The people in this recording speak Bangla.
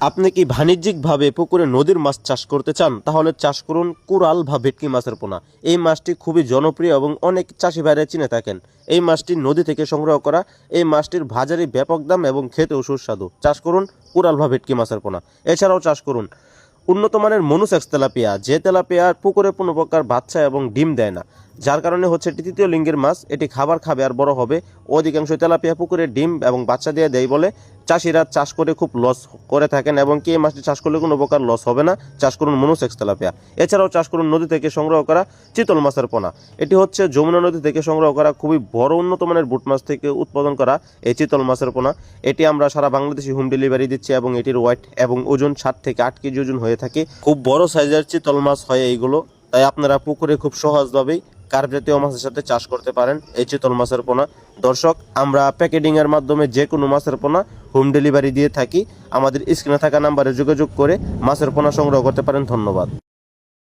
আপনি কি বাণিজ্যিকভাবে পুকুরে নদীর মাছ চাষ করতে চান? তাহলে চাষ করুন কোরাল বা ভেটকি মাছের পোনা। এই মাছটি খুবই জনপ্রিয় এবং অনেক চাষি ভাইরা চিনে থাকেন। এই মাছটি নদী থেকে সংগ্রহ করা। এই মাছটির বাজারে ব্যাপক দাম এবং খেতেও সুস্বাদু। চাষ করুন কোরাল বা ভেটকি মাছের পোনা। এছাড়াও চাষ করুন উন্নত মানের মনুসেক্স তেলাপিয়া, যে তেলাপিয়া পুকুরে কোনো প্রকার বাচ্চা এবং ডিম দেয় না, যার কারণে হচ্ছে এটি তৃতীয় লিঙ্গের মাছ। এটি খাবার খাবে আর বড় হবে। অধিকাংশ তেলাপিয়া পুকুরে ডিম এবং বাচ্চা দিয়ে দেয় বলে চাষিরা চাষ করে খুব লস করে থাকেন, এবং কি এই মাছটি চাষ করলে কোনো প্রকার লস হবে না। চাষ করুন মনুসেক্স তেলাপিয়া। এছাড়াও চাষ করুন নদী থেকে সংগ্রহ করা চিতল মাছের পোনা। এটি হচ্ছে যমুনা নদী থেকে সংগ্রহ করা খুবই বড় উন্নত মানের বুট মাছ থেকে উৎপাদন করা এই চিতল মাছের পোনা। এটি আমরা সারা বাংলাদেশে হোম ডেলিভারি দিচ্ছি এবং এটির ওয়েট এবং ওজন 7 থেকে 8 কেজি ওজন হয়ে থাকে। খুব বড় সাইজের চিতল মাছ হয় এইগুলো। তাই আপনারা পুকুরে খুব সহজভাবেই কার্প জাতীয় মাছের সাথে চাষ করতে পারেন এই চিতল মাছের পোনা। দর্শক, আমরা প্যাকেটিং এর মাধ্যমে যে কোনো মাছের পোনা হোম ডেলিভারি দিয়ে থাকি। আমাদের স্ক্রিনে থাকা নাম্বারে যোগাযোগ করে মাছের পোনা সংগ্রহ করতে পারেন। ধন্যবাদ।